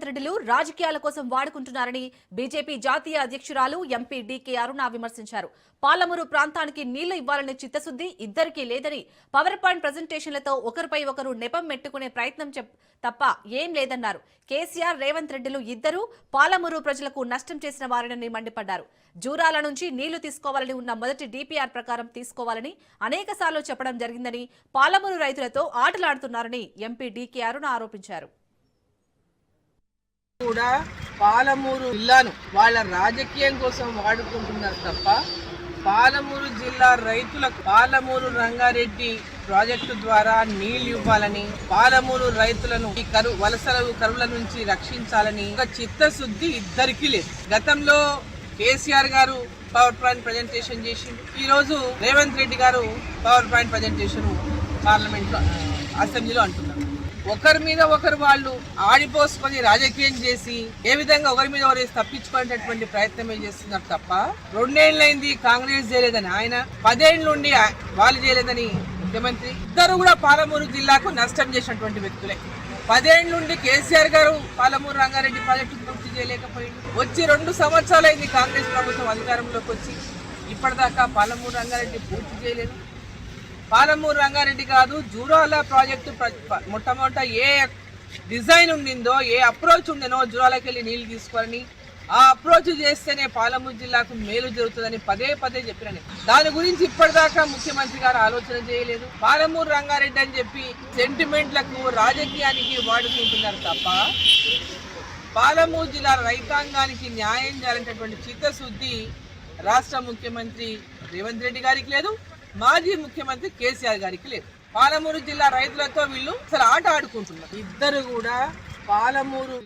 రేవంత్ రెడ్డిలు రాజకీయాల కోసం వాడుకుంటున్నారని బీజేపీ జాతీయ అధ్యక్షురాలు ఎంపీ డీకే అరుణ విమర్శించారు. పాలమూరు ప్రాంతానికి నీళ్లు ఇవ్వాలనే చిత్తశుద్ధి ఇద్దరికీ లేదని, పవర్ పాయింట్ ప్రెజెంటేషన్లతో ఒకరిపై ఒకరు నెపం మెట్టుకునే ప్రయత్నం తప్ప ఏం లేదన్నారు. కేసీఆర్, రేవంత్ రెడ్డిలు ఇద్దరూ పాలమూరు ప్రజలకు నష్టం చేసిన వారిని మండిపడ్డారు. జూరాల నుంచి నీళ్లు తీసుకోవాలని ఉన్న మొదటి డీపీఆర్ ప్రకారం తీసుకోవాలని అనేకసార్లు చెప్పడం జరిగిందని, పాలమూరు రైతులతో ఆటలాడుతున్నారని ఎంపీ డీకే అరుణ ఆరోపించారు. కూడా పాలమూరు జిల్లాను వాళ్ళ రాజకీయం కోసం వాడుకుంటున్నారు తప్ప పాలమూరు జిల్లా రైతులకు పాలమూరు రంగారెడ్డి ప్రాజెక్టు ద్వారా నీళ్లు ఇవ్వాలని, పాలమూరు రైతులను ఈ కరువుల నుంచి రక్షించాలని ఒక చిత్తశుద్ధి ఇద్దరికీ లేదు. గతంలో కేసీఆర్ గారు పవర్ పాయింట్ ప్రజెంటేషన్ చేసిండు. ఈ రోజు రేవంత్ రెడ్డి గారు పవర్ పాయింట్ ప్రజెంటేషన్ పార్లమెంట్ లో అసెంబ్లీలో అంటున్నారు. ఒకరి మీద ఒకరు వాళ్ళు ఆడిపోసుకొని రాజకీయం చేసి ఏ విధంగా ఒకరి మీద ఒకరు తప్పించుకునేటటువంటి ప్రయత్నమే చేస్తున్నారు తప్ప 2 ఏళ్ళైంది కాంగ్రెస్ చేయలేదని ఆయన, 10 ఏళ్ళ నుండి వాళ్ళు చేయలేదని ముఖ్యమంత్రి. ఇద్దరు కూడా పాలమూరు జిల్లాకు నష్టం చేసినటువంటి వ్యక్తులే. 10 ఏళ్ళ నుండి కేసీఆర్ గారు పాలమూరు రంగారెడ్డి ప్రాజెక్టు పూర్తి చేయలేకపోయింది. వచ్చి 2 సంవత్సరాలైంది కాంగ్రెస్ ప్రభుత్వం అధికారంలోకి వచ్చి, ఇప్పటిదాకా పాలమూరు రంగారెడ్డి పూర్తి చేయలేదు. పాలమూరు రంగారెడ్డి కాదు, జూరాల ప్రాజెక్టు మొట్టమొదట ఏ డిజైన్ ఉండిందో, ఏ అప్రోచ్ ఉండినో జూరాలకి వెళ్ళి నీళ్లు తీసుకోవాలని, ఆ అప్రోచ్ చేస్తేనే పాలమూరు జిల్లాకు మేలు జరుగుతుందని పదే చెప్పిన దాని గురించి ఇప్పటిదాకా ముఖ్యమంత్రి గారు ఆలోచన చేయలేదు. పాలమూరు రంగారెడ్డి అని చెప్పి సెంటిమెంట్లకు రాజకీయానికి వాడుకుంటున్నారు తప్ప పాలమూరు జిల్లా రైతాంగానికి న్యాయం చేయాలనేటటువంటి చిత్తశుద్ధి రాష్ట్ర ముఖ్యమంత్రి రేవంత్ రెడ్డి గారికి లేదు, మాజీ ముఖ్యమంత్రి కేసీఆర్ గారికి లేదు. పాలమూరు జిల్లా రైతులతో వీళ్ళు అసలు ఆట ఆడుకుంటున్నారు. ఇద్దరు కూడా పాలమూరు